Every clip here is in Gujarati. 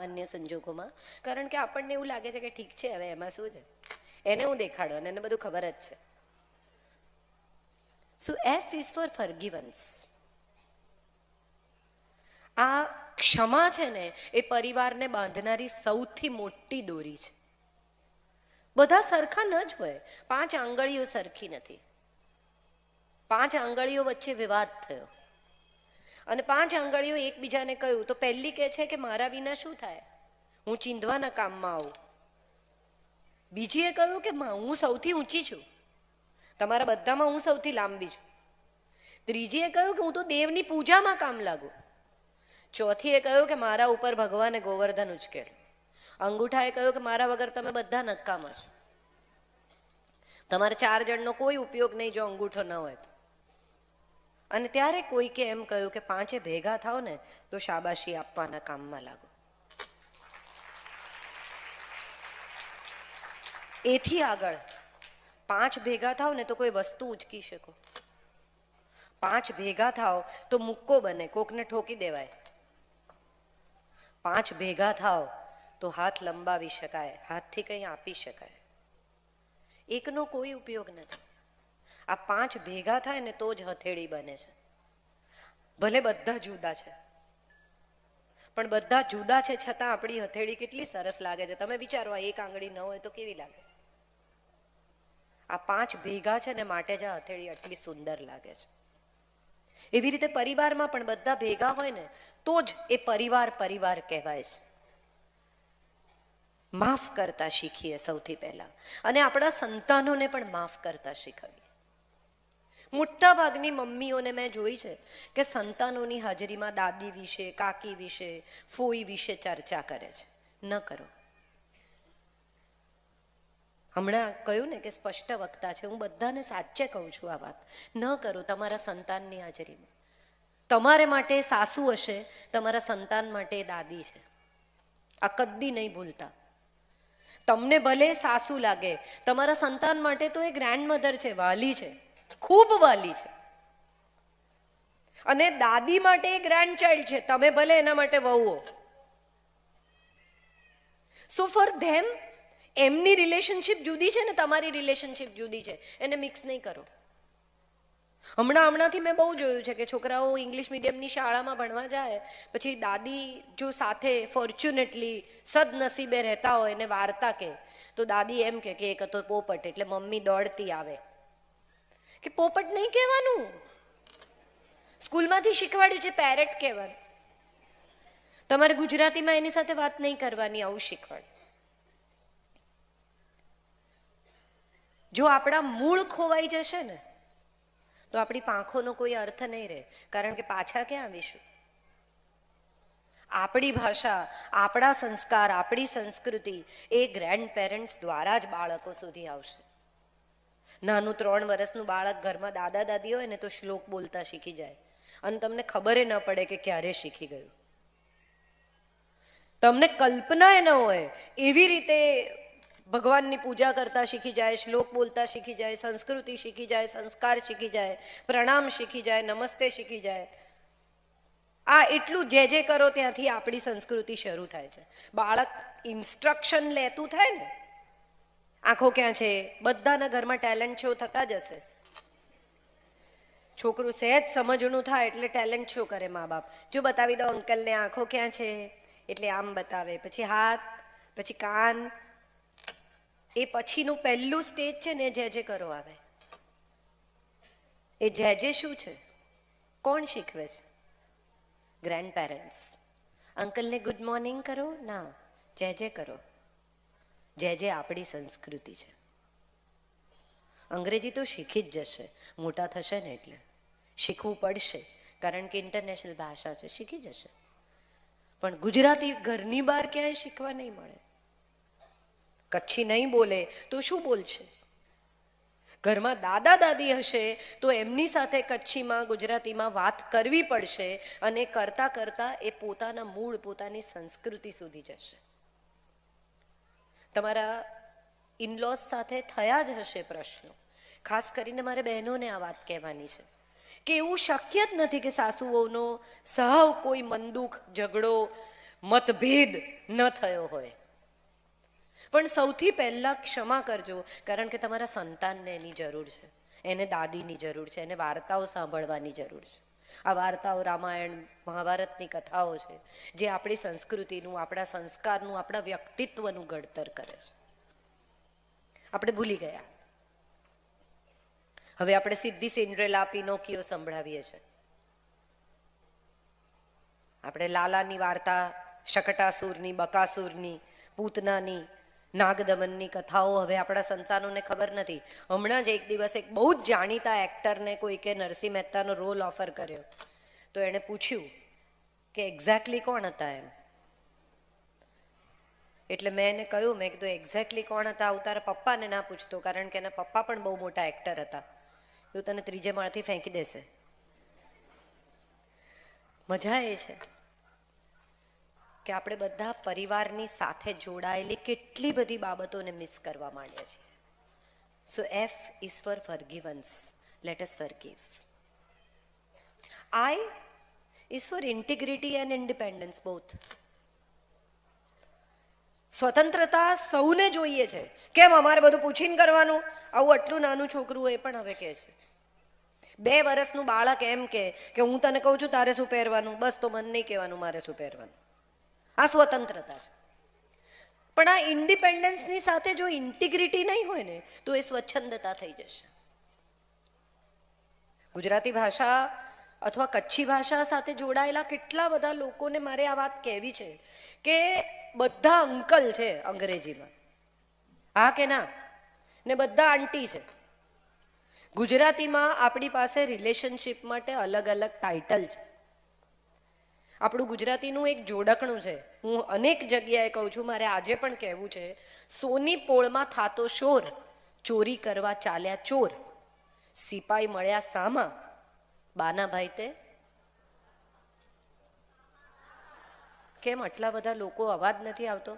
અન્ય સંજોગોમાં, કારણ કે આપણને એવું લાગે છે કે ઠીક છે, હવે એમાં શું છે, એને હું દેખાડો અને એને બધું ખબર જ છે. સો એફ ઇઝ ફોર ફોરગિવન્સ. આ ક્ષમા છે ને એ પરિવારને બાંધનારી સૌથી મોટી દોરી છે. બધા સરખા ન જ હોય. 5 આંગળીઓ સરખી નથી. 5 આંગળીઓ વચ્ચે વિવાદ થયો અને 5 આંગળીઓ એકબીજાને કહ્યું તો પહેલી કહે છે કે મારા વિના શું થાય, હું ચીંધવાના કામમાં આવું. બીજીએ કહ્યું કે હું સૌથી ઊંચી છું, તમારા બધામાં હું સૌથી લાંબી છું. ત્રીજીએ કહ્યું કે હું તો દેવની પૂજામાં કામ લાગુ. ચોથીએ કહ્યું કે મારા ઉપર ભગવાને ગોવર્ધન ઉચકેલું. અંગૂઠાએ કહ્યું કે મારા વગર તમે બધા નકામા છો, તમારે 4 જણનો કોઈ ઉપયોગ નહીં જો અંગૂઠો ન હોય તો. અને ત્યારે કોઈકે એમ કહ્યું કે 5 ભેગા થાવ ને તો શાબાશી આપવાના કામમાં લાગો. એથી આગળ 5 ભેગા થાવ ને તો કોઈ વસ્તુ ઉચકી શકો, 5 ભેગા થાવ તો મુક્કો બને, કોકને ઠોકી દેવાય. 5 ભેગા થાવ તો હાથ લંબાવી શકાય, હાથથી કંઈ આપી શકાય. એકનો કોઈ ઉપયોગ નથી. આ 5 ભેગા થાય ને તો જ હથેળી બને છે. ભલે બધા જુદા છે, પણ બધા જુદા છે છતાં આપણી હથેળી કેટલી સરસ લાગે છે. તમે વિચારો, આ એક આંગળી ન હોય તો કેવી લાગે. આ 5 ભેગા છે ને માટે જ આ હથેળી આટલી સુંદર લાગે છે. એવી રીતે પરિવારમાં પણ બધા ભેગા હોય ને તો જ એ પરિવાર પરિવાર કહેવાય છે. માફ કરતા શીખીએ સૌથી પહેલા, અને આપણા સંતાનોને પણ માફ કરતા શીખવીએ. મોટા ભાગની મમ્મીઓને મેં જોઈ છે કે સંતાનોની હાજરીમાં દાદી વિશે, કાકી વિશે, ફોઈ વિશે ચર્ચા કરે છે. ન કરો. હમણાં કહ્યું ને કે સ્પષ્ટ વક્તા છે, હું બધાને સાચે કહું છું આ વાત. ન કરો તમારા સંતાનની હાજરીમાં. તમારે માટે સાસુ હશે, તમારા સંતાન માટે દાદી છે. આ કદી નહીં ભૂલતા. તમને ભલે સાસુ લાગે, તમારા સંતાન માટે તો એ ગ્રેન્ડમધર છે, વાલી છે, ખૂબ વાલી છે. અને દાદી માટે એ ગ્રેન્ડ ચાઇલ્ડ છે, તમે ભલે એના માટે વહુઓ. સો ફોર ધેમ એમની રિલેશનશિપ જુદી છે ને તમારી રિલેશનશિપ જુદી છે, એને મિક્સ નહીં કરો. હમણાંથી મેં બહુ જોયું છે કે છોકરાઓ ઇંગ્લિશ મીડિયમની શાળામાં ભણવા જાય, પછી દાદી જો સાથે ફોર્ચ્યુનેટલી સદનસીબે રહેતા હોય એને વાર્તા કહે તો દાદી એમ કે એક હતો પોપટ, એટલે મમ્મી દોડતી આવે કે પોપટ નહીં કહેવાનું, સ્કૂલમાંથી શીખવાડ્યું છે પેરેટ કહેવાનું, તમારે ગુજરાતીમાં એની સાથે વાત નહીં કરવાની, આવું શીખવાડ. જો આપણા મૂળ ખોવાઈ જશે ને તો આપણી પાંખોનો કોઈ અર્થ નહીં રહે, કારણ કે પાછા ક્યાં આવીશું? આપણી ભાષા, આપણા સંસ્કાર, આપણી સંસ્કૃતિ એ ગ્રેન્ડ પેરેન્ટ્સ દ્વારા જ બાળકો સુધી આવશે. નાનું 3 વર્ષનું બાળક ઘરમાં દાદા દાદી હોય ને તો શ્લોક બોલતા શીખી જાય અને તમને ખબર ન પડે કે ક્યારે શીખી ગયું. તમને કલ્પના ન હોય એવી રીતે ભગવાનની પૂજા કરતા શીખી જાય, શ્લોક બોલતા શીખી જાય, સંસ્કૃતિ શીખી જાય, સંસ્કાર શીખી જાય, પ્રણામ શીખી જાય, નમસ્તે શીખી જાય. આ એટલું જે કરો ત્યાંથી આપણી સંસ્કૃતિ શરૂ થાય છે. બાળક ઇન્સ્ટ્રક્શન લેતું થાય ને, આંખો ક્યાં છે, બધાના ઘરમાં ટેલેન્ટ શો થતા જ હશે. છોકરું સહેજ સમજણું થાય એટલે ટેલેન્ટ શો કરે મા બાપ. જો બતાવી દો અંકલને આંખો ક્યાં છે, એટલે આમ બતાવે, પછી હાથ, પછી કાન. એ પછીનું પહેલું સ્ટેજ છે ને જે કરો આવે. એ જે શું છે, કોણ શીખવે છે? Grand parents. અંકલને ગુડ મોર્નિંગ કરો ના, જે કરો. જે આપણી સંસ્કૃતિ છે. અંગ્રેજી તો શીખી જ જશે, મોટા થશે ને એટલે શીખવું પડશે, કારણ કે ઇન્ટરનેશનલ ભાષા છે, શીખી જશે. પણ ગુજરાતી ઘરની બહાર ક્યાંય શીખવા નહીં મળે. કચ્છી નહીં બોલે તો શું બોલશે? ઘરમાં દાદા દાદી હશે તો એમની સાથે કચ્છીમાં, ગુજરાતીમાં વાત કરવી પડશે, અને કરતા કરતા એ પોતાના મૂળ, પોતાની સંસ્કૃતિ સુધી જશે. તમારા ઇનલોઝ સાથે થયા જ હશે પ્રશ્નો. ખાસ કરીને મારે બહેનોને આ વાત કહેવાની છે કે એવું શક્ય જ નથી કે સાસુ વહુનો સહવ કોઈ મન દુઃખ, ઝઘડો, મતભેદ ન થયો હોય. પણ સૌથી પહેલા ક્ષમા કરજો, કારણ કે તમારા સંતાનને એની જરૂર છે, એને દાદીની જરૂર છે, એને વાર્તાઓ સાંભળવાની જરૂર છે. આ વાર્તાઓ રામાયણ મહાભારતની કથાઓ છે જે આપણી સંસ્કૃતિનું, આપણા સંસ્કારનું, આપણા વ્યક્તિત્વનું ઘડતર કરે છે. આપણે ભૂલી ગયા. હવે આપણે સીધી સિન્ડ્રેલા પિનોકીઓ સંભળાવીએ છીએ. આપણે લાલાની વાર્તા, શકટાસુરની, બકાસુરની, પૂતનાની, નાગદમનની કથાઓ હવે આપણા સંતાનોને ખબર નથી. હમણાં જ એક દિવસ એક બહુ જ જાણીતા એક્ટરને કોઈકે નરસિંહ મહેતાનો રોલ ઓફર કર્યો, તો એણે પૂછ્યું કે એક્ઝેક્ટલી કોણ હતા એમ. એટલે મેં એને કહ્યું, મેં કીધું એક્ઝેક્ટલી કોણ હતા આવું તારા પપ્પાને ના પૂછતો, કારણ કે એના પપ્પા પણ બહુ મોટા એક્ટર હતા, એવું તને ત્રીજે માળથી ફેંકી દેશે. મજા એ છે કે આપણે બધા પરિવારની સાથે જોડાયેલી કેટલી બધી બાબતોને મિસ કરવા માંડ્યા છીએ. સો F is for forgivance. Let us forgive. I is for integrity and independence both. સ્વતંત્રતા સૌને જોઈએ છે. કેમ અમારે બધું પૂછીને કરવાનું? આવું આટલું નાનું છોકરું એ પણ હવે કહે છે. 2 વર્ષનું બાળક એમ કે હું તને કહું છું તારે શું પહેરવાનું, બસ તો મને નહીં કહેવાનું મારે શું પહેરવાનું. આ સ્વતંત્રતા છે. પણ આ ઇન્ડિપેન્ડન્સની સાથે જો ઇન્ટિગ્રિટી નહીં હોય ને તો એ સ્વચ્છંદતા થઈ જશે. ગુજરાતી ભાષા અથવા કચ્છી ભાષા સાથે જોડાયેલા કેટલા બધા લોકોને મારે આ વાત કહેવી છે કે બધા અંકલ છે અંગ્રેજીમાં, હા કે ના, ને બધા આંટી છે. ગુજરાતીમાં આપણી પાસે રિલેશનશિપ માટે અલગ અલગ ટાઇટલ છે. આપણું ગુજરાતીનું એક જોડકણું છે, હું અનેક જગ્યાએ કહું છું, મારે આજે પણ કહેવું છે. સોની પોળમાં થાતો શોર, ચોરી કરવા ચાલ્યા ચોર, સિપાઈ મળ્યા સામા, બાના ભાઈ તે. કેમ આટલા બધા લોકો અવાજ નથી આવતો?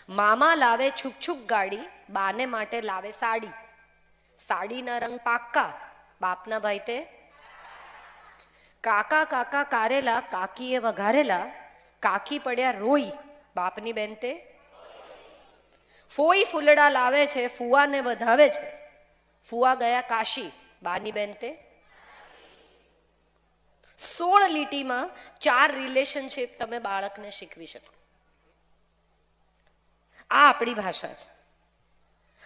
મામા લાવે છુક છુક ગાડી, બાને માટે લાવે સાડી, સાડીના રંગ પાક્કા, બાપના ભાઈ તે. કાકા કાકા કારેલા, કાકીએ વઘારેલા, કાકી પડ્યા રોઈ, બાપની બેન તે. ફોઈ ફૂલડા લાવે છે, ફુવાને વધાવે છે, ફુવા ગયા કાશી, બાની બેન તે. 16 લીટીમાં 4 રિલેશનશિપ તમે બાળકને શીખવી શકો. આ આપણી ભાષા છે.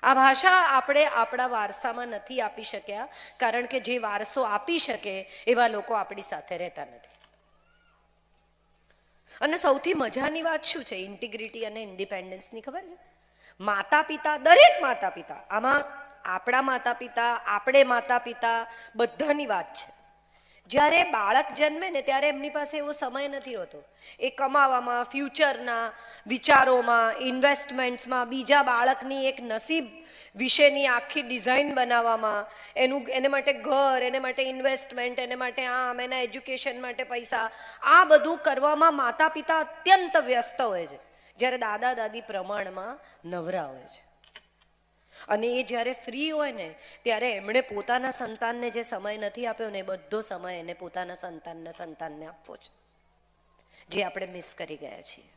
આ ભાષા આપણે આપણા વારસામાં નથી આપી શક્યા, કારણ કે જે વારસો આપી શકે એવા લોકો આપણી સાથે રહેતા નથી. અને સૌથી મજાની વાત શું છે ઇન્ટિગ્રિટી અને ઇન્ડિપેન્ડન્સની ખબર છે? માતા પિતા, દરેક માતા પિતા, આમાં આપણા માતા પિતા, આપણે માતા પિતા, બધાની વાત છે. જ્યારે બાળક જન્મે ને ત્યારે એમની પાસે એવો સમય નથી હોતો. એ કમાવામાં, ફ્યુચરના વિચારોમાં, ઇન્વેસ્ટમેન્ટ્સમાં, બીજા બાળકની એક નસીબ વિશેની આખી ડિઝાઇન બનાવવામાં, એને માટે ઘર, એને માટે ઇન્વેસ્ટમેન્ટ, એને માટે આમ, એના એજ્યુકેશન માટે પૈસા, આ બધું કરવામાં માતા પિતા અત્યંત વ્યસ્ત હોય છે, જ્યારે દાદા દાદી પ્રમાણમાં નવરા હોય છે. અને એ જ્યારે ફ્રી હોય ને ત્યારે એમણે પોતાના સંતાનને જે સમય નથી આપ્યો ને એ બધો સમય એને પોતાના સંતાનને આપવો છે, જે આપણે મિસ કરી ગયા છીએ.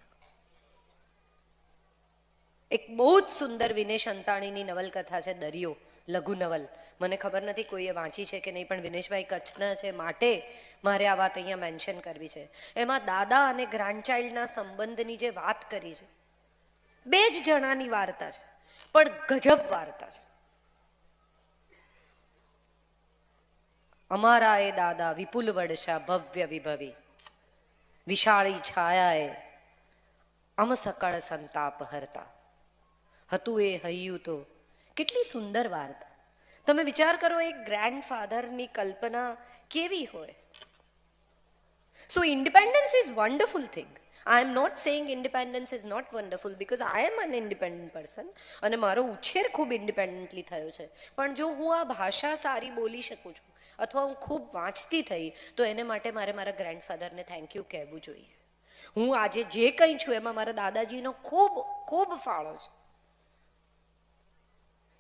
એક બહુ જ સુંદર વિનેશ અંતાણીની નવલકથા છે દરિયો, લઘુ નવલ. મને ખબર નથી કોઈએ વાંચી છે કે નહીં, પણ વિનેશભાઈ કચ્છના છે માટે મારે આ વાત અહીંયા મેન્શન કરવી છે. એમાં દાદા અને ગ્રાન્ડચાઇલ્ડના સંબંધની જે વાત કરી છે, 2 જ જણાની વાર્તા છે, પણ ગજબ વાર્તા છે. અમારા એ દાદા વિપુલ વડશા ભવ્ય વિભવી, વિશાળી છાયાએ અમ સકળ સંતાપ હરતા, હતું એ હૈયું તો. કેટલી સુંદર વાર્તા. તમે વિચાર કરો એક ગ્રેન્ડફાધરની કલ્પના કેવી હોય. So independence is wonderful thing. I am not saying independence is not wonderful, because I am an independent person અને મારો ઉછેર ખૂબ ઇન્ડિપેન્ડન્ટલી થયો છે. પણ જો હું આ ભાષા સારી બોલી શકું છું અથવા હું ખૂબ વાંચતી થઈ તો એને માટે મારે મારા ગ્રેન્ડફાધરને થેન્ક યુ કહેવું જોઈએ. હું આજે જે કંઈ છું એમાં મારા દાદાજીનો ખૂબ ખૂબ ફાળો છે.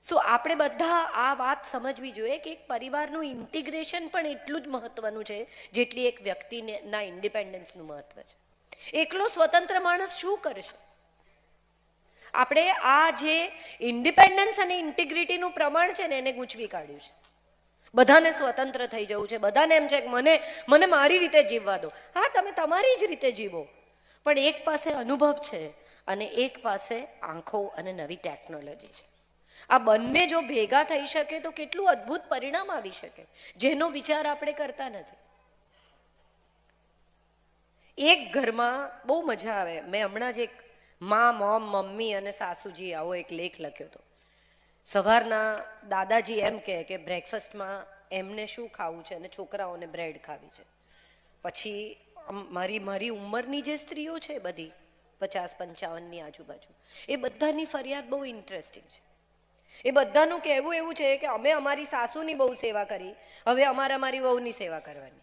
સો આપણે બધા આ વાત સમજવી જોઈએ કે એક પરિવારનું ઇન્ટિગ્રેશન પણ એટલું જ મહત્વનું છે જેટલી એક વ્યક્તિના ઇન્ડિપેન્ડન્સનું મહત્વ છે. એકલો સ્વતંત્ર માણસ શું કરશે? આપણે આ જે ઇન્ડિપેન્ડન્સ અને ઇન્ટિગ્રિટીનું પ્રમાણ છે ને એને ગૂંચવી કાઢ્યું છે. બધાને સ્વતંત્ર થઈ જવું છે, બધાને એમ છે કે મને મને મારી રીતે જીવવા દો. હા, તમે તમારી જ રીતે જીવો, પણ એક પાસે અનુભવ છે અને એક પાસે આંખો અને નવી ટેકનોલોજી છે. આ બંને જો ભેગા થઈ શકે તો કેટલું અદ્ભુત પરિણામ આવી શકે, જેનો વિચાર આપણે કરતા નથી. એક ઘરમાં બહુ મજા આવે. મેં હમણાં જ એક મોમ, મમ્મી અને સાસુજી આવો એક લેખ લખ્યો હતો. સવારના દાદાજી એમ કહે કે બ્રેકફાસ્ટમાં એમને શું ખાવું છે અને છોકરાઓને બ્રેડ ખાવી છે. પછી મારી ઉંમરની જે સ્ત્રીઓ છે બધી 50-55ની આજુબાજુ, એ બધાની ફરિયાદ બહુ ઇન્ટરેસ્ટિંગ છે. એ બધાનું કહેવું એવું છે કે અમે અમારી સાસુની બહુ સેવા કરી, હવે અમારે અમારી વહુની સેવા કરવાની.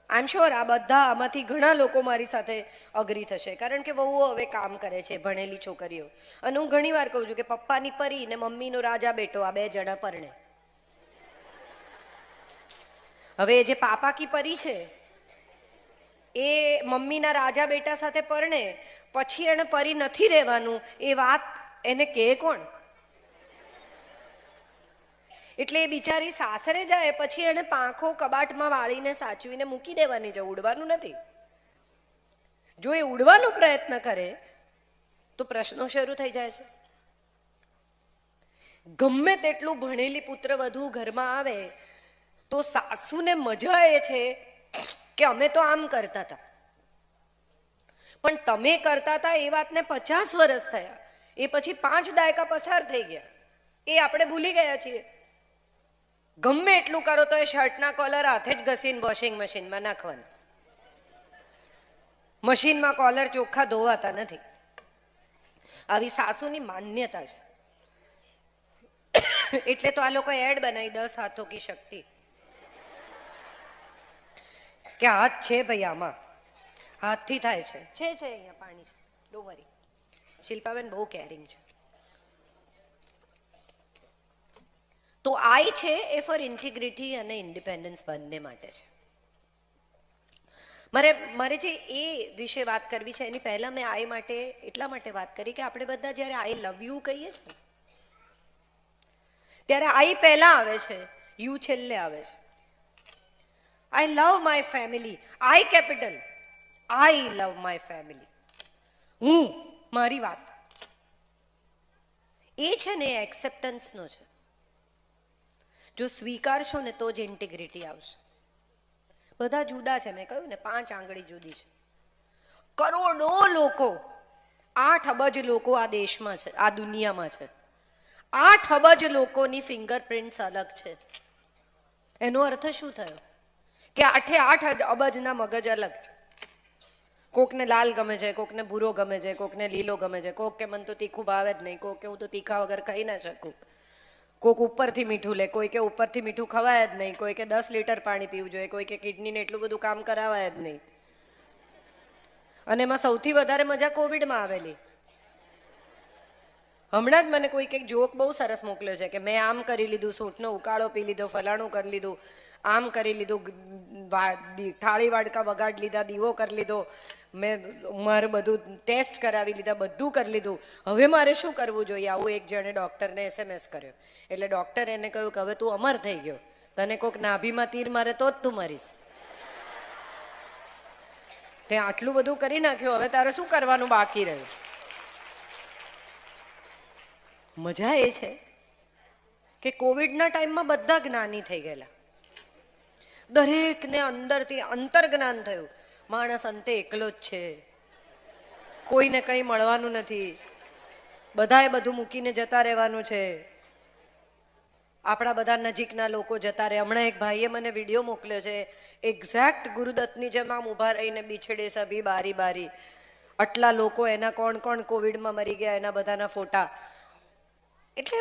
આઈ એમ શ્યોર આ બધા આમાંથી ઘણા લોકો મારી સાથે અગ્રી થશે, કારણ કે વહુઓ હવે કામ કરે છે, ભણેલી છોકરીઓ. અને હું ઘણી વાર કહું છું કે પપ્પાની પરી ને મમ્મીનો રાજા બેટો, આ બે જણા પરણે. હવે જે પાપા કી પરી છે એ મમ્મીના રાજા બેટા સાથે પરણે, પછી એને પરી નથી રહેવાનું એ વાત એને કહે કોણ? એટલે એ બિચારી સાસરે જાય પછી એને પાંખો કબાટમાં વાળીને સાચવીને મૂકી દેવાની છે, ઉડવાનું નથી. જો એ ઉડવાનો પ્રયત્ન કરે તો પ્રશ્નો શરૂ થઈ જાય છે. ગમે તેટલું ભણેલી પુત્ર વધુ ઘરમાં આવે તો સાસુને મજા એ છે કે અમે તો આમ કરતા હતા, પણ તમે કરતા હતા એ વાતને 50 વર્ષ થયા, એ પછી 5 દાયકા પસાર થઈ ગયા, એ આપણે ભૂલી ગયા છીએ. ગમે એટલું કરો તો એ શર્ટના કોલર હાથે જ ઘસીને વોશિંગ મશીનમાં નાખવાના. મશીનમાં કોલર ચોખ્ખા ધોવાતા નથી. આવી સાસુની માન્યતા છે. એટલે તો આ લોકો એડ બનાવી 10 હાથો કી શક્તિ, કે હાથ છે ભાઈ, આમાં હાથથી થાય છે. અહીંયા પાણી છે, ડો વરી. શિલ્પાબેન બહુ કેરિંગ છે. તો આઈ છે એ ફોર ઇન્ટિગ્રિટી અને ઇન્ડિપેન્ડન્સ બંને માટે છે. મારે જે એ વિશે વાત કરવી છે એની પહેલા મેં આઈ માટે એટલા માટે વાત કરી કે આપણે બધા જ્યારે આઈ લવ યુ કહીએ છીએ ત્યારે આઈ પહેલા આવે છે, યુ છેલ્લે આવે છે. I love my family, I capital, I love my family. હું, મારી વાત એ છે ને એ એક્સેપ્ટન્સનો છે. જો સ્વીકારશો ને તો જ ઇન્ટિગ્રિટી આવશે. બધા જુદા છે, મેં કહ્યું ને 5 આંગળી જુદી છે. કરોડો લોકો, 8 અબજ લોકો આ દેશમાં છે, આ દુનિયામાં છે. 8 અબજ લોકોની ફિંગરપ્રિન્ટ્સ અલગ છે. એનો અર્થ શું થયો? કે 8 અબજના મગજ અલગ છે. કોકને લાલ ગમે છે, કોકને ભૂરો ગમે છે, કોકને લીલો ગમે છે, કોક કે મને તો તીખું ભાવે જ નહીં, કોક કે હું તો તીખા વગર ખાઈ ના શકું, કોક ઉપરથી મીઠું લે, કોઈ કે ઉપરથી મીઠું ખવાય જ નહીં, કોઈ કે 10 લીટર પાણી પીવું જોઈએ, કોઈ કે કિડનીને એટલું બધું કામ કરાવાય જ નહીં. અને એમાં સૌથી વધારે મજા કોવિડમાં આવેલી. હમણાં જ મને કોઈ કંઈક જોક બહુ સરસ મોકલ્યો છે કે મેં આમ કરી લીધું, સૂંઠનો ઉકાળો પી લીધો, ફલાણું કરી લીધું, આમ કરી લીધું, થાળી વાડકા વગાડી લીધા, દીવો કરી લીધો, મેં મારું બધું ટેસ્ટ કરાવી લીધા, બધું કરી લીધું, હવે મારે શું કરવું જોઈએ? આવું એક જણે ડૉક્ટરને SMS કર્યો. એટલે ડૉક્ટરે એને કહ્યું કે હવે તું અમર થઈ ગયો, તને કોઈક નાભીમાં તીર મારે તો જ તું મરીશ. તે આટલું બધું કરી નાખ્યું, હવે તારે શું કરવાનું બાકી રહ્યું? મજા એ છે કે કોવિડના ટાઈમમાં બધા જ્ઞાની થઈ ગયેલા, દરેકને અંદરથી અંતર્જ્ઞાન થયું. માણસ અંતે એકલો જ છે, કોઈને કંઈ મળવાનું નથી, બધાએ બધું મૂકીને જતા રહેવાનું છે. આપણા બધા નજીકના લોકો જતા રહે. હમણાં એક ભાઈએ મને વિડીયો મોકલ્યો છે, એક્ઝેક્ટ ગુરુદત્તની જેમ આમ ઊભા રહીને બિછડે સભી બારી બારી. આટલા લોકો, એના કોણ કોણ કોવિડમાં મરી ગયા, એના બધાના ફોટા. એટલે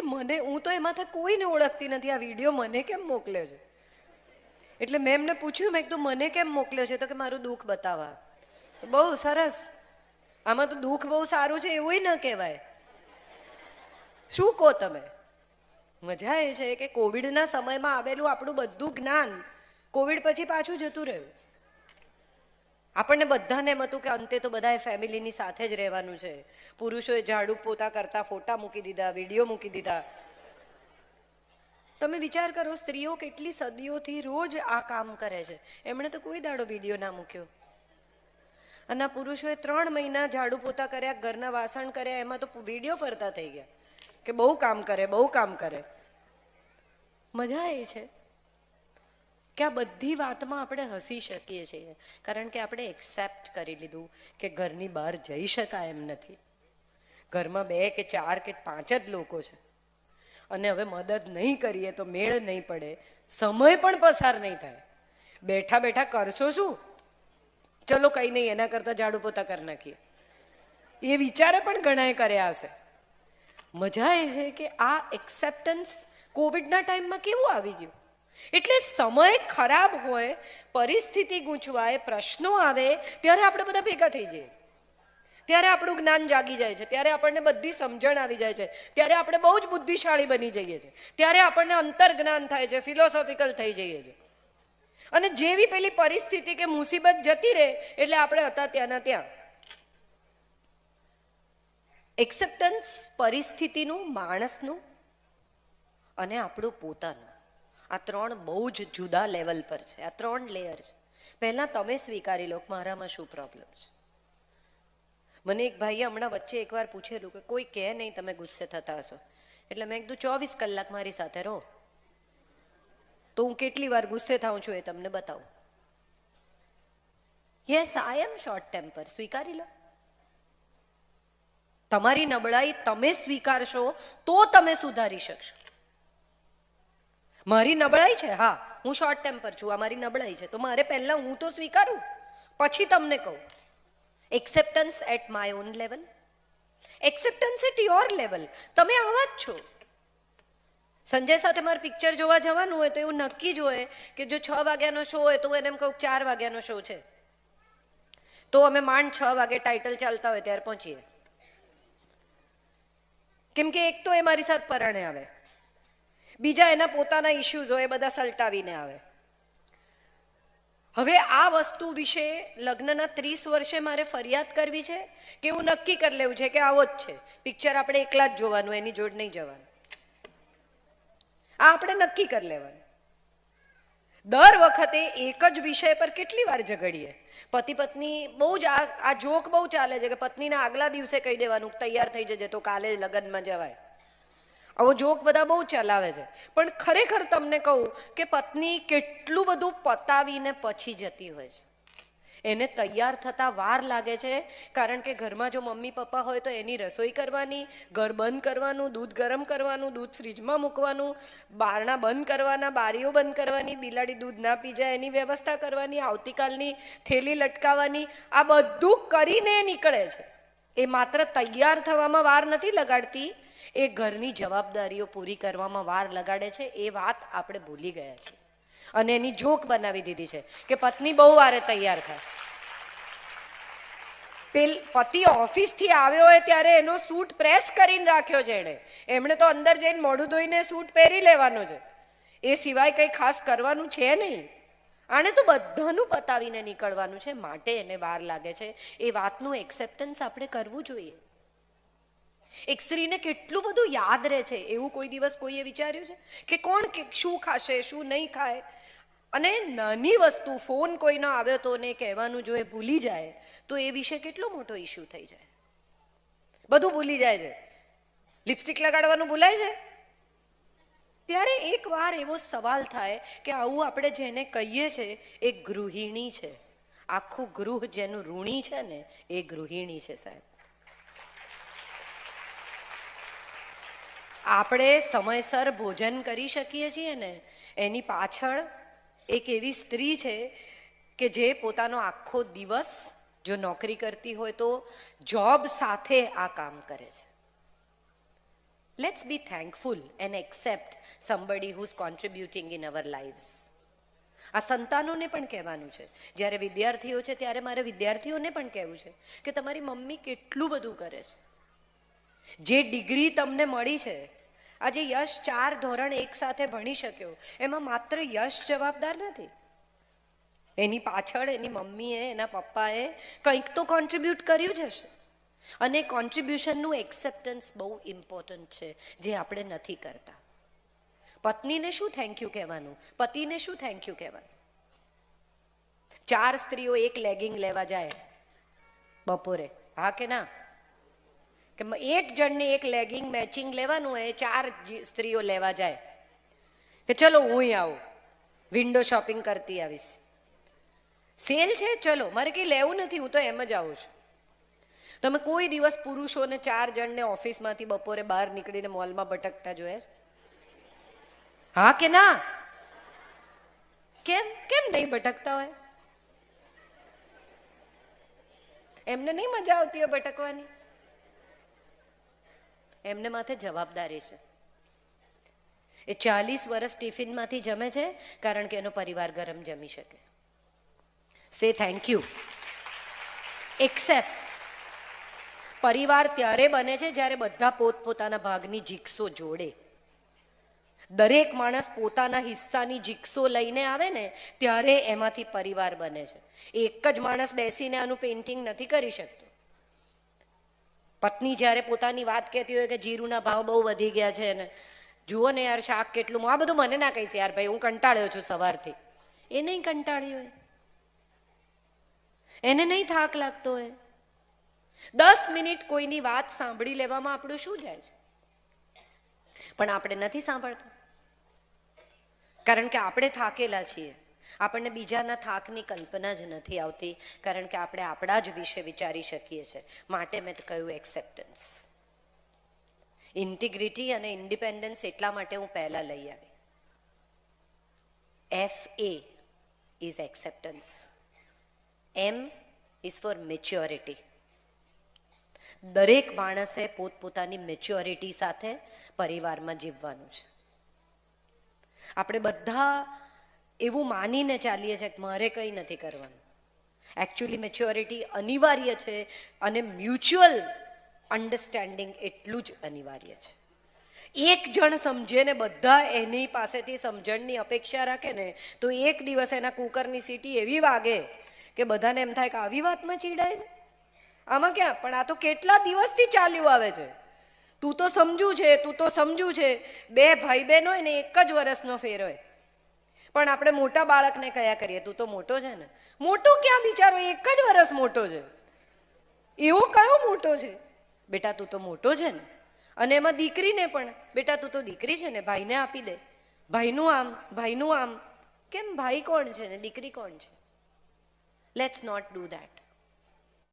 હું તો એમાંથી કોઈને ઓળખતી નથી, આ વિડીયો મને કેમ મોકલ્યો છે? એટલે મેં એમને પૂછ્યું, મેં કીધું મને કેમ મોકલ્યો છે? તો કે મારું દુઃખ બતાવવા. બહુ સરસ. આમાં તો દુઃખ બહુ સારું છે એવું ન કહેવાય, શું કહો તમે? મજા એ છે કે કોવિડના સમયમાં આવેલું આપણું બધું જ્ઞાન કોવિડ પછી પાછું જતું રહ્યું. આપણને બધાને એમ હતું કે અંતે તો બધાએ ફેમિલીની સાથે જ રહેવાનું છે. પુરુષોએ ઝાડુ પોતા કરતા ફોટા મૂકી દીધા, વિડીયો મૂકી દીધા. તમે વિચાર કરો, સ્ત્રીઓ કેટલી સદીઓથી રોજ આ કામ કરે છે, એમણે તો કોઈ દાડો વિડીયો ના મૂક્યો. અને આ પુરુષોએ 3 મહિના ઝાડુ પોતા કર્યા, ઘરના વાસણ કર્યા, એમાં તો વિડીયો ફરતા થઈ ગયા કે બહુ કામ કરે, બહુ કામ કરે. મજા એ છે કે આ બધી વાતમાં આપણે હસી શકીએ છીએ, કારણ કે આપણે એક્સેપ્ટ કરી લીધું કે ઘરની બહાર જઈ શકાય એમ નથી. ઘરમાં 2 કે 4 કે 5 જ લોકો છે, અને હવે મદદ નહીં કરીએ તો મેળ નહીં પડે, સમય પણ પસાર નહીં થાય. બેઠા બેઠા કરશો શું? ચલો કંઈ નહીં, એના કરતાં ઝાડુ પોતા કરી નાખીએ, એ વિચારે પણ ઘણાએ કર્યા હશે. મજા એ છે કે આ એક્સેપ્ટન્સ કોવિડના ટાઈમમાં કેવું આવી ગયું. એટલે સમય ખરાબ હોય, પરિસ્થિતિ ગૂંચવાય, પ્રશ્નો આવે, ત્યારે આપણે બધા ભેગા થઈ જઈએ, ત્યારે આપણું જ્ઞાન જાગી જાય છે, ત્યારે આપણને બધી સમજણ આવી જાય છે, ત્યારે આપણે બહુ જ બુદ્ધિશાળી બની જઈએ છીએ, ત્યારે આપણને અંતર જ્ઞાન થાય છે, ફિલોસોફિકલ થઈ જઈએ છીએ. અને જેવી પેલી પરિસ્થિતિ કે મુસીબત જતી રહે એટલે આપણે હતા ત્યાંના ત્યાં. એક્સેપ્ટન્સ પરિસ્થિતિનું, માણસનું અને આપણું પોતાનું, આ 3 બહુ જ જુદા લેવલ પર છે. આ 3 લેયર છે. પહેલા તમે સ્વીકારી લો મારામાં શું પ્રોબ્લેમ છે. મને એક ભાઈએ હમણાં વચ્ચે એકવાર પૂછેલું કે કોઈ કહે નહીં તમે ગુસ્સે થતા હશો, એટલે મેં કીધું 24 કલાક મારી સાથે રહો તો હું કેટલી વાર ગુસ્સે થાઉં છું એ તમને બતાવું. યસ, આઈ એમ શોર્ટ ટેમ્પર, સ્વીકારી લો. તમારી નબળાઈ તમે સ્વીકારશો તો તમે સુધારી શકશો. મારી નબળાઈ છે, હા હું શોર્ટ ટેમ્પર છું, આ મારી નબળાઈ છે, તો મારે પહેલા હું તો સ્વીકારું, પછી તમને કહું. Acceptance at my own level, acceptance at your level. તમે આવા જ છો. સંજય સાથે મારે પિક્ચર જોવા જવાનું હોય તો એવું નક્કી જ હોય કે જો 6 વાગ્યાનો શો હોય તો હું એને એમ કહું 4 વાગ્યાનો શો છે, તો અમે માંડ 6 વાગે ટાઇટલ ચાલતા હોય ત્યારે પહોંચીએ. કેમ કે એક તો એ મારી સાથે પરણે આવે, બીજા એના પોતાના ઇશ્યુઝ હોય, બધા સલટાવીને આવે. હવે આ વસ્તુ વિશે લગ્નના 30 વર્ષે મારે ફરિયાદ કરવી છે કે એવું નક્કી કરી લેવું છે કે આવો જ છે, પિક્ચર આપણે એકલા જ જોવાનું, એની જોડ નહીં જવાનું. આ આપણે નક્કી કરી લેવાનું. દર વખતે એક જ વિષય પર કેટલી વાર ઝઘડીએ. પતિ પત્ની બહુ જ આ જોક બહુ ચાલે છે કે પત્નીના આગલા દિવસે કહી દેવાનું તૈયાર થઈ જજે તો કાલે લગ્નમાં જવાય. આવો જોક બધા બહુ ચલાવે છે, પણ ખરેખર તમને કહું કે પત્ની કેટલું બધું પતાવીને પછી જતી હોય છે. એને તૈયાર થતા વાર લાગે છે, કારણ કે ઘરમાં જો મમ્મી પપ્પા હોય તો એની રસોઈ કરવાની, ઘર બંધ કરવાનું, દૂધ ગરમ કરવાનું, દૂધ ફ્રીજમાં મૂકવાનું, બારણા બંધ કરવાના, બારીઓ બંધ કરવાની, બિલાડી દૂધ ના પી જાય એની વ્યવસ્થા કરવાની, આવતીકાલની થેલી લટકાવવાની, આ બધું કરીને નીકળે છે. એ માત્ર તૈયાર થવામાં વાર નથી લગાડતી, એ ઘરની જવાબદારીઓ પૂરી કરવામાં વાર લગાડે છે. એ વાત આપણે ભૂલી ગયા છીએ અને એની જોક બનાવી દીધી છે કે પત્ની બહુ વારે તૈયાર થાય. પતિ ઓફિસથી આવ્યો હોય ત્યારે એનો સૂટ પ્રેસ કરીને રાખ્યો છે એમણે તો અંદર જઈને મોઢું ધોઈને સૂટ પહેરી લેવાનો છે, એ સિવાય કંઈ ખાસ કરવાનું છે નહીં. આને તો બધાનું પતાવીને નીકળવાનું છે, માટે એને વાર લાગે છે. એ વાતનું એક્સેપ્ટન્સ આપણે કરવું જોઈએ. એક સ્ત્રીને કેટલું બધું યાદ રહે છે એવું કોઈ દિવસ કોઈએ વિચાર્યું છે કે કોણ શું ખાશે, શું નહીં ખાય? અને નાની વસ્તુ, ફોન કોઈનો આવ્યો તો ને કહેવાનું જો એ ભૂલી જાય તો એ વિશે કેટલો મોટો ઇશ્યુ થઈ જાય. બધું ભૂલી જાય છે, લિપસ્ટિક લગાડવાનું ભૂલાય છે. ત્યારે એક વાર એવો સવાલ થાય કે આવું આપણે જેને કહીએ છે એ ગૃહિણી છે. આખું ગૃહ જેનું ઋણી છે ને એ ગૃહિણી છે સાહેબ. આપણે સમયસર ભોજન કરી શકીએ છીએ ને એની પાછળ એક એવી સ્ત્રી છે કે જે પોતાનો આખો દિવસ જો નોકરી કરતી હોય તો જોબ સાથે આ કામ કરે છે. Let's be thankful and accept somebody who's contributing in our lives. આ સંતાનોને પણ કહેવાનું છે. જ્યારે વિદ્યાર્થીઓ છે ત્યારે મારે વિદ્યાર્થીઓને પણ કહેવું છે કે તમારી મમ્મી કેટલું બધું કરે છે. જે ડિગ્રી તમને મળી છે, આજે યશ 4 ધોરણ એક સાથે ભણી શક્યો, એમાં માત્ર યશ જવાબદાર નથી. એની પાછળ એની મમ્મીએ, એના પપ્પાએ કંઈક તો કોન્ટ્રીબ્યુટ કર્યું જ હશે. અને કોન્ટ્રીબ્યુશનનું એક્સેપ્ટન્સ બહુ ઇમ્પોર્ટન્ટ છે, જે આપણે નથી કરતા. પત્નીને શું થેન્ક યુ કહેવાનું, પતિને શું થેન્ક યુ કહેવાનું? 4 સ્ત્રીઓ એક લેગિંગ લેવા જાય બપોરે, હા કે ના? કે એક જણને એક લેગિંગ મેચિંગ લેવાનું હોય, 4 સ્ત્રીઓ લેવા જાય કે ચલો હું આવું, વિન્ડો શોપિંગ કરતી આવીશ, સેલ છે ચલો, મારે કંઈ લેવું નથી, હું તો એમ જ આવું છું. તમે કોઈ દિવસ પુરુષોને 4 જણને ઓફિસમાંથી બપોરે બહાર નીકળીને મોલમાં ભટકતા જોયા છે? હા કે ના? કેમ કેમ નહીં ભટકતા હોય? એમને નહીં મજા આવતી હોય ભટકવાની? એમને માથે જવાબદારી છે. એ 40 વર્ષ ટિફિનમાંથી જમે છે કારણ કે એનો પરિવાર ગરમ જમી શકે. સે થેન્ક યુ, એક્સેપ્ટ. પરિવાર ત્યારે બને છે જ્યારે બધા પોતપોતાના ભાગની જીગસો જોડે. દરેક માણસ પોતાના હિસ્સાની જીગસો લઈને આવે ને ત્યારે એમાંથી પરિવાર બને છે. એક જ માણસ બેસીને આનું પેઇન્ટિંગ નથી કરી શકતો. પત્ની જ્યારે પોતાની વાત કહેતી હોય કે જીરુના ભાવ બહુ વધી ગયા છે ને જુઓ ને યાર શાક કેટલું, આ બધું મને ના કહીશ યાર ભાઈ, હું કંટાળ્યો છું સવારથી. એ નહીં કંટાળી હોય, એને નહીં થાક લાગતો હોય. 10 મિનિટ કોઈની વાત સાંભળી લેવામાં આપણું શું જાય છે? પણ આપણે નથી સાંભળતા કારણ કે આપણે થાકેલા છીએ. આપણને બીજાના થાકની કલ્પના જ નથી આવતી કારણ કે આપણે આપણા જ વિશે વિચારી શકીએ છીએ. માટે મેં કહ્યું એક્સેપ્ટન્સ, ઇન્ટિગ્રિટી અને ઇન્ડિપેન્ડન્સ એટલા માટે હું પહેલા લઈ આવી. FA is acceptance, M is four maturity. દરેક માણસે પોતપોતાની મેચ્યોરિટી સાથે પરિવારમાં જીવવાનું છે. આપણે બધા એવું માનીને ચાલીએ છીએ કે મારે કંઈ નથી કરવાનું. એકચ્યુઅલી મેચ્યોરિટી અનિવાર્ય છે અને મ્યુચ્યુઅલ અન્ડરસ્ટેન્ડિંગ એટલું જ અનિવાર્ય છે. એક જણ સમજે ને બધા એની પાસેથી સમજણની અપેક્ષા રાખે ને તો એક દિવસ એના કુકરની સીટી એવી વાગે કે બધાને એમ થાય કે આવી વાતમાં ચીડાય છે, આમાં ક્યાં, પણ આ તો કેટલા દિવસથી ચાલ્યું આવે છે. તું તો સમજુ છે, તું તો સમજુ છે. 2 ભાઈ બહેન હોય ને 1 જ વર્ષનો ફેર હોય, પણ આપણે મોટા બાળકને કયા કરીએ તું તો મોટો છે ને. મોટો ક્યાં બિચારો, 1 જ વર્ષ મોટો છે. એવો કયો મોટો છે? બેટા તું તો મોટો છે ને. અને એમાં દીકરીને પણ, બેટા તું તો દીકરી છે ને, ભાઈને આપી દે. ભાઈનું આમ, ભાઈનું આમ. કેમ? ભાઈ કોણ છે ને દીકરી કોણ છે? Let's not do that.